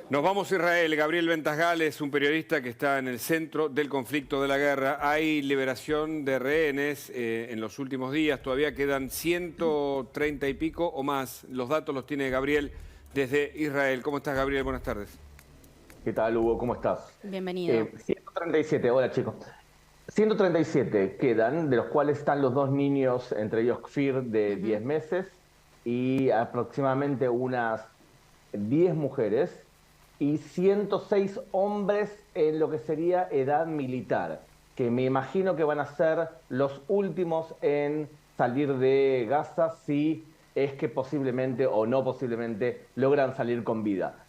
Nos vamos a Israel. Gabriel Ventasgal es un periodista que está en el centro del conflicto de la guerra. Hay liberación de rehenes en los últimos días. Todavía quedan 130 y pico o más. Los datos los tiene Gabriel desde Israel. ¿Cómo estás, Gabriel? Buenas tardes. ¿Qué tal, Hugo? ¿Cómo estás? Bienvenido. 137, hola chicos. 137 quedan, de los cuales están los dos niños, entre ellos Kfir, de 10 meses, y aproximadamente unas 10 mujeres, y 106 hombres en lo que sería edad militar, que me imagino que van a ser los últimos en salir de Gaza si es que posiblemente o no posiblemente logran salir con vida.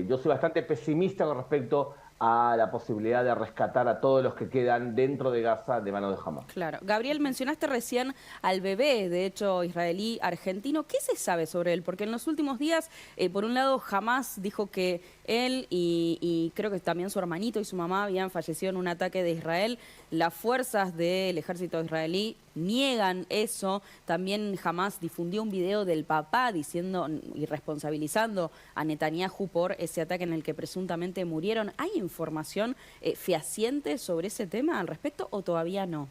Yo soy bastante pesimista con respecto a la posibilidad de rescatar a todos los que quedan dentro de Gaza de manos de Hamas. Claro. Gabriel, mencionaste recién al bebé, de hecho, israelí argentino. ¿Qué se sabe sobre él? Porque en los últimos días, por un lado, Hamas dijo que él y creo que también su hermanito y su mamá habían fallecido en un ataque de Israel. Las fuerzas del ejército israelí niegan eso. También Hamas difundió un video del papá diciendo y responsabilizando a Netanyahu por ese ataque en el que presuntamente murieron. ¿Hay información fehaciente sobre ese tema al respecto o todavía no?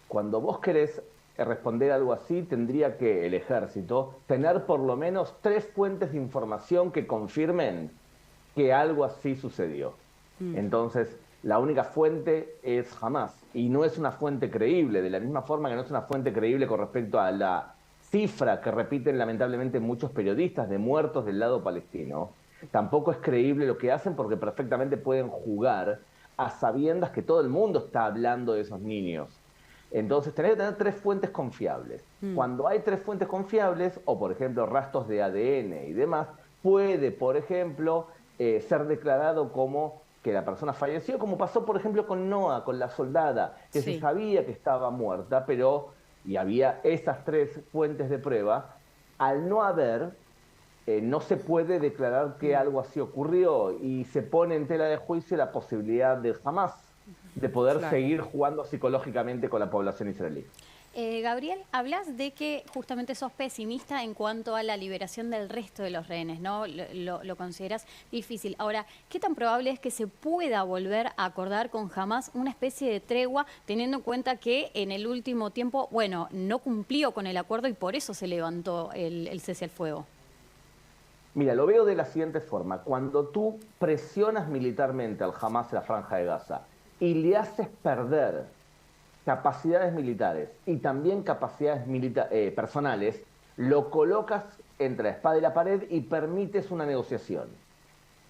Cuando vos querés responder algo así, tendría que el ejército tener por lo menos 3 fuentes de información que confirmen que algo así sucedió. Entonces, la única fuente es Hamas, y no es una fuente creíble, de la misma forma que no es una fuente creíble con respecto a la cifra que repiten lamentablemente muchos periodistas de muertos del lado palestino. Tampoco es creíble lo que hacen porque perfectamente pueden jugar a sabiendas que todo el mundo está hablando de esos niños. Entonces, tenés que tener 3 fuentes confiables. Cuando hay 3 fuentes confiables, o por ejemplo rastros de ADN y demás, puede, por ejemplo, ser declarado como que la persona falleció, como pasó, por ejemplo, con Noah, con la soldada, que se Sí. sabía que estaba muerta, pero, y había esas 3 fuentes de prueba, al no haber, no se puede declarar que algo así ocurrió, y se pone en tela de juicio la posibilidad de jamás de poder Claro. seguir jugando psicológicamente con la población israelí. Gabriel, hablas de que justamente sos pesimista en cuanto a la liberación del resto de los rehenes, ¿no? Lo consideras difícil. Ahora, ¿qué tan probable es que se pueda volver a acordar con Hamas una especie de tregua, teniendo en cuenta que en el último tiempo, bueno, no cumplió con el acuerdo y por eso se levantó el cese al fuego? Mira, lo veo de la siguiente forma. Cuando tú presionas militarmente al Hamas en la Franja de Gaza y le haces perder capacidades militares y también capacidades personales, lo colocas entre la espada y la pared y permites una negociación.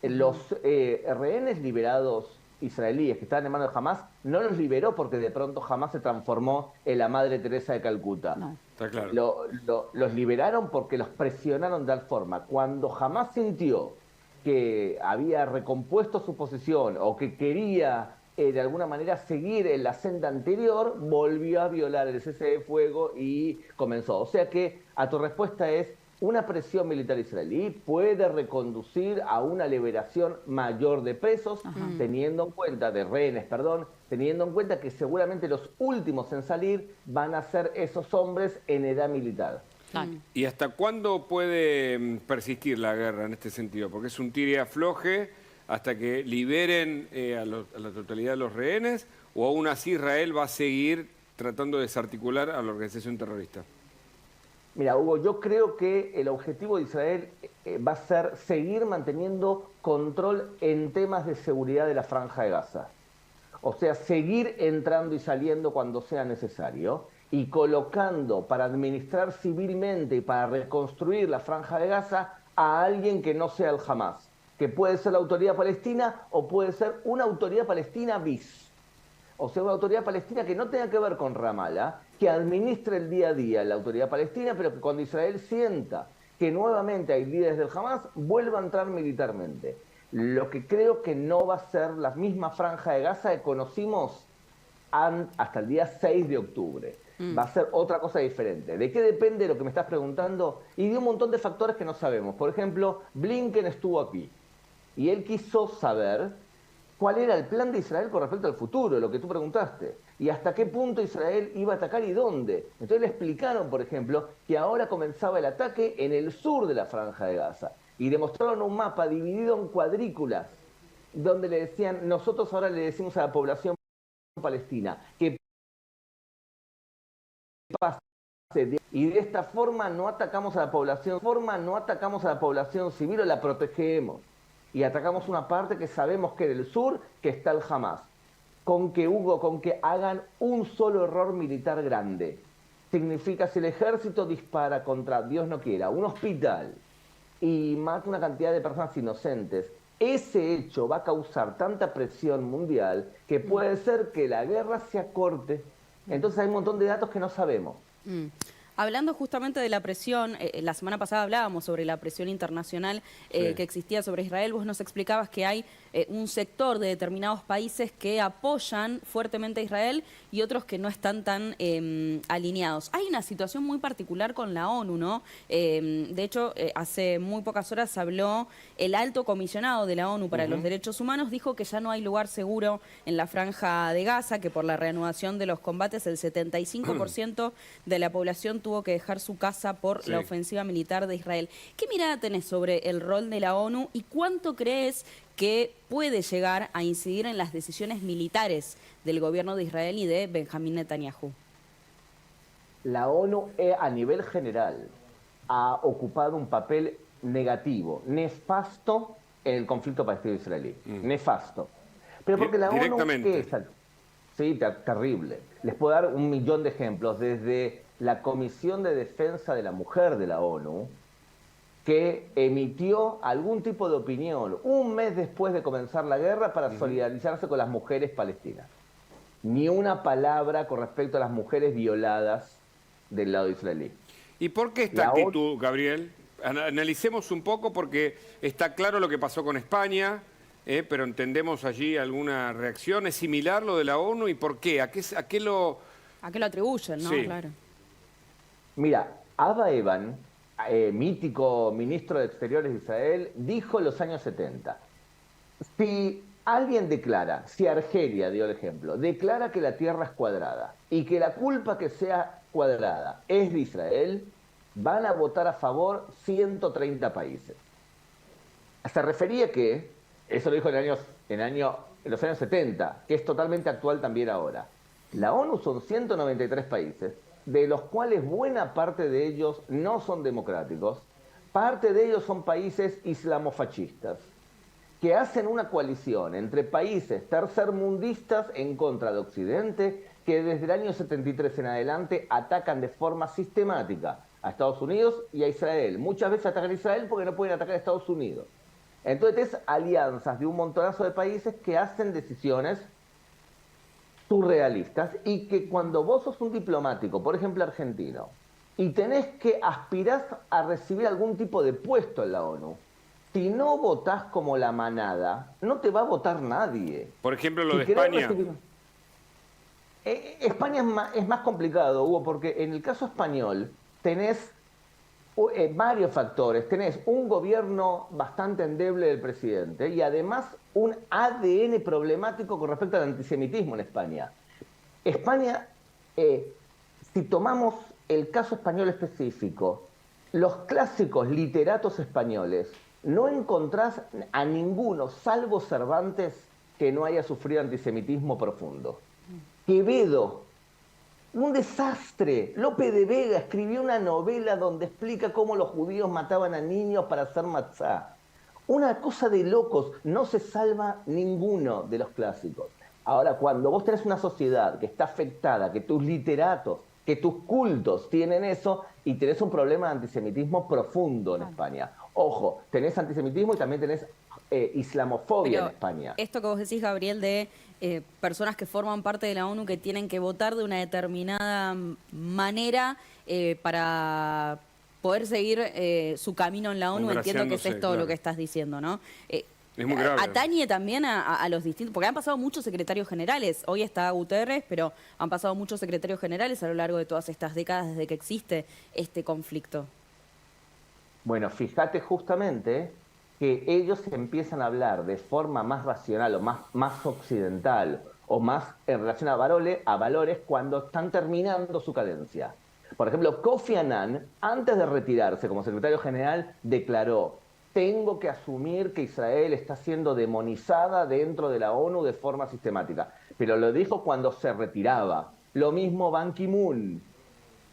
Los rehenes liberados israelíes que estaban en manos de Hamas no los liberó porque de pronto Hamas se transformó en la Madre Teresa de Calcuta. No. Está claro. Los liberaron porque los presionaron de tal forma. Cuando Hamas sintió que había recompuesto su posición o que quería de alguna manera seguir en la senda anterior, volvió a violar el cese de fuego y comenzó. O sea que a tu respuesta es: una presión militar israelí puede reconducir a una liberación mayor de presos, teniendo en cuenta, de rehenes, perdón, teniendo en cuenta que seguramente los últimos en salir van a ser esos hombres en edad militar. Claro. ¿Y hasta cuándo puede persistir la guerra en este sentido? Porque es un tire y afloje hasta que liberen a la totalidad de los rehenes, o aún así Israel va a seguir tratando de desarticular a la organización terrorista. Mira, Hugo, yo creo que el objetivo de Israel va a ser seguir manteniendo control en temas de seguridad de la Franja de Gaza. O sea, seguir entrando y saliendo cuando sea necesario y colocando para administrar civilmente y para reconstruir la Franja de Gaza a alguien que no sea el Hamas, que puede ser la autoridad palestina o puede ser una autoridad palestina bis. O sea, una autoridad palestina que no tenga que ver con Ramallah, que administre el día a día la autoridad palestina, pero que cuando Israel sienta que nuevamente hay líderes del Hamas, vuelva a entrar militarmente. Lo que creo que no va a ser la misma Franja de Gaza que conocimos hasta el día 6 de octubre. Va a ser otra cosa diferente. ¿De qué depende lo que me estás preguntando? Y de un montón de factores que no sabemos. Por ejemplo, Blinken estuvo aquí y él quiso saber cuál era el plan de Israel con respecto al futuro, lo que tú preguntaste, y hasta qué punto Israel iba a atacar y dónde. Entonces le explicaron, por ejemplo, que ahora comenzaba el ataque en el sur de la Franja de Gaza, y demostraron un mapa dividido en cuadrículas, donde le decían, nosotros ahora le decimos a la población palestina que pase y de esta forma no atacamos a la población civil o la protegemos y atacamos una parte que sabemos que del sur que está el Hamas. Con que hagan un solo error militar grande. Significa si el ejército dispara contra, Dios no quiera, un hospital y mata una cantidad de personas inocentes, ese hecho va a causar tanta presión mundial que puede ser que la guerra se acorte. Entonces hay un montón de datos que no sabemos. Hablando justamente de la presión, la semana pasada hablábamos sobre la presión internacional que existía sobre Israel. Vos nos explicabas que hay un sector de determinados países que apoyan fuertemente a Israel y otros que no están tan alineados. Hay una situación muy particular con la ONU, ¿no? De hecho, hace muy pocas horas habló el alto comisionado de la ONU para los Derechos Humanos, dijo que ya no hay lugar seguro en la franja de Gaza, que por la reanudación de los combates el 75% de la población tuvo que dejar su casa por la ofensiva militar de Israel. ¿Qué mirada tenés sobre el rol de la ONU y cuánto crees que puede llegar a incidir en las decisiones militares del gobierno de Israel y de Benjamín Netanyahu? La ONU a nivel general ha ocupado un papel negativo, nefasto en el conflicto palestino-israelí. Nefasto. Pero porque la ONU es... Sí, terrible. Les puedo dar 1.000.000 de ejemplos, desde la Comisión de Defensa de la Mujer de la ONU, que emitió algún tipo de opinión un mes después de comenzar la guerra para solidarizarse con las mujeres palestinas. Ni una palabra con respecto a las mujeres violadas del lado israelí. ¿Y por qué esta actitud, Gabriel? Analicemos un poco porque está claro lo que pasó con España, pero entendemos allí alguna reacción. ¿Es similar lo de la ONU y por qué? ¿A qué lo atribuyen, no? Sí. Claro. Mira, Abba Eban, mítico ministro de Exteriores de Israel, dijo en los años 70, si alguien declara, si Argelia, dio el ejemplo, declara que la tierra es cuadrada y que la culpa que sea cuadrada es de Israel, van a votar a favor 130 países. Se refería que, eso lo dijo en los años 70, que es totalmente actual también ahora. La ONU son 193 países, de los cuales buena parte de ellos no son democráticos, parte de ellos son países islamofascistas, que hacen una coalición entre países tercermundistas en contra de Occidente, que desde el año 73 en adelante atacan de forma sistemática a Estados Unidos y a Israel. Muchas veces atacan a Israel porque no pueden atacar a Estados Unidos. Entonces es alianzas de un montonazo de países que hacen decisiones surrealistas y que cuando vos sos un diplomático, por ejemplo argentino, y tenés que aspirar a recibir algún tipo de puesto en la ONU, si no votás como la manada, no te va a votar nadie. Por ejemplo, lo de España. España es más complicado, Hugo, porque en el caso español tenés varios factores. Tenés un gobierno bastante endeble del presidente y además un ADN problemático con respecto al antisemitismo en España. España, si tomamos el caso español específico, los clásicos literatos españoles, no encontrás a ninguno, salvo Cervantes, que no haya sufrido antisemitismo profundo. Quevedo, un desastre. Lope de Vega escribió una novela donde explica cómo los judíos mataban a niños para hacer matzá. Una cosa de locos, no se salva ninguno de los clásicos. Ahora, cuando vos tenés una sociedad que está afectada, que tus literatos, que tus cultos tienen eso, y tenés un problema de antisemitismo profundo en España. Ojo, tenés antisemitismo y también tenés islamofobia en España. Esto que vos decís, Gabriel, de personas que forman parte de la ONU que tienen que votar de una determinada manera para poder seguir su camino en la ONU, entiendo que es esto lo que estás diciendo, ¿no? Es muy grave. Atañe también a los distintos, porque han pasado muchos secretarios generales, hoy está Guterres, pero han pasado muchos secretarios generales a lo largo de todas estas décadas desde que existe este conflicto. Bueno, fíjate justamente que ellos empiezan a hablar de forma más racional o más occidental o más en relación a valores cuando están terminando su cadencia. Por ejemplo, Kofi Annan, antes de retirarse como secretario general, declaró: tengo que asumir que Israel está siendo demonizada dentro de la ONU de forma sistemática. Pero lo dijo cuando se retiraba. Lo mismo Ban Ki-moon.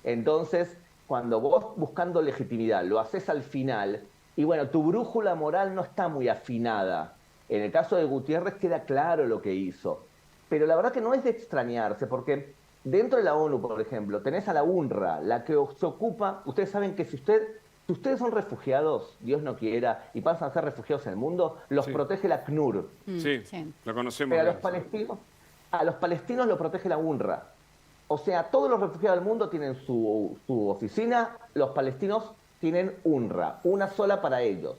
Entonces, cuando vos buscando legitimidad lo haces al final, y bueno, tu brújula moral no está muy afinada. En el caso de Gutiérrez queda claro lo que hizo. Pero la verdad que no es de extrañarse, porque dentro de la ONU, por ejemplo, tenés a la UNRWA, la que se ocupa. Ustedes saben que si ustedes son refugiados, Dios no quiera, y pasan a ser refugiados en el mundo, los protege la ACNUR. Sí, lo conocemos. Pero a los palestinos lo protege la UNRWA. O sea, todos los refugiados del mundo tienen su oficina, los palestinos tienen UNRWA, una sola para ellos.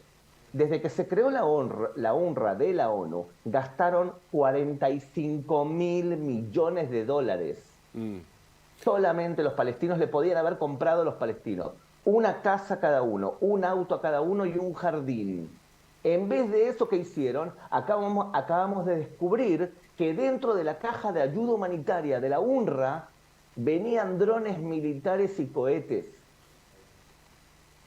Desde que se creó la UNRWA de la ONU, gastaron 45.000 millones de dólares. Solamente los palestinos le podían haber comprado a los palestinos una casa a cada uno, un auto a cada uno y un jardín. En vez de eso, ¿qué hicieron? Acabamos de descubrir que dentro de la caja de ayuda humanitaria de la UNRWA venían drones militares y cohetes.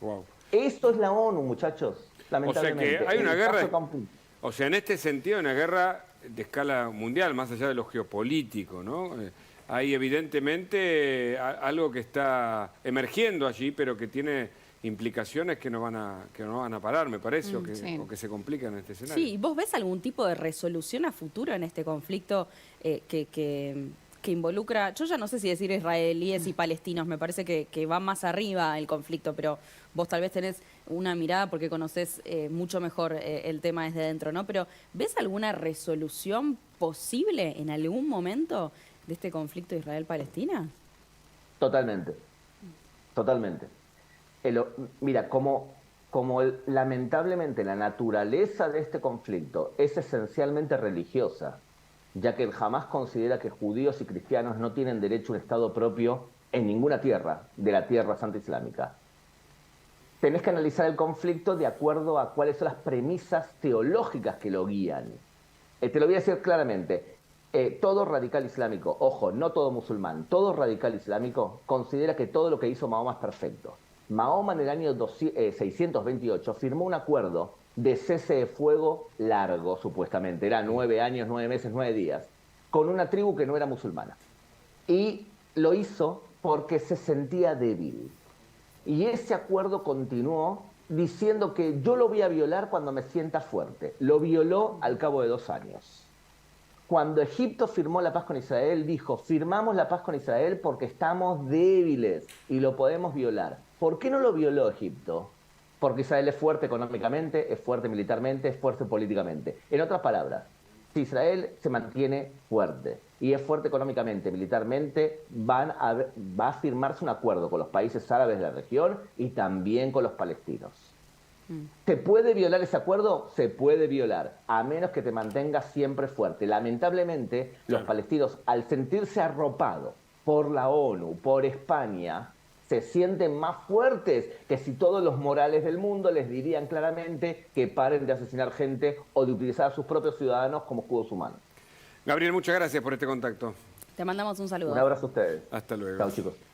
Wow. Esto es la ONU, muchachos, lamentablemente. O sea que hay una El guerra, caso Campín. o sea, en este sentido, una guerra de escala mundial, más allá de lo geopolítico, ¿no? Hay evidentemente algo que está emergiendo allí, pero que tiene implicaciones que no van a parar, me parece, o que se complican en este escenario. Sí, ¿vos ves algún tipo de resolución a futuro en este conflicto que involucra, yo ya no sé si decir israelíes y palestinos, me parece que va más arriba el conflicto, pero vos tal vez tenés una mirada porque conocés mucho mejor el tema desde dentro, ¿no? Pero ¿ves alguna resolución posible en algún momento de este conflicto Israel-Palestina? Totalmente, totalmente. Mira, lamentablemente la naturaleza de este conflicto es esencialmente religiosa, ya que Hamás considera que judíos y cristianos no tienen derecho a un Estado propio en ninguna tierra de la Tierra Santa Islámica. Tenés que analizar el conflicto de acuerdo a cuáles son las premisas teológicas que lo guían. Te lo voy a decir claramente. Todo radical islámico, ojo, no todo musulmán, todo radical islámico considera que todo lo que hizo Mahoma es perfecto. Mahoma en el año 628 firmó un acuerdo de cese de fuego largo, supuestamente, era 9 años, 9 meses, 9 días, con una tribu que no era musulmana. Y lo hizo porque se sentía débil. Y ese acuerdo continuó diciendo que yo lo voy a violar cuando me sienta fuerte. Lo violó al cabo de 2 años. Cuando Egipto firmó la paz con Israel, dijo, firmamos la paz con Israel porque estamos débiles y lo podemos violar. ¿Por qué no lo violó Egipto? Porque Israel es fuerte económicamente, es fuerte militarmente, es fuerte políticamente. En otras palabras, si Israel se mantiene fuerte y es fuerte económicamente, militarmente, va a firmarse un acuerdo con los países árabes de la región y también con los palestinos. ¿Se puede violar ese acuerdo? Se puede violar, a menos que te mantengas siempre fuerte. Lamentablemente, los palestinos, al sentirse arropados por la ONU, por España, se sienten más fuertes que si todos los morales del mundo les dirían claramente que paren de asesinar gente o de utilizar a sus propios ciudadanos como escudos humanos. Gabriel, muchas gracias por este contacto. Te mandamos un saludo. Un abrazo a ustedes. Hasta luego. Chao, chicos.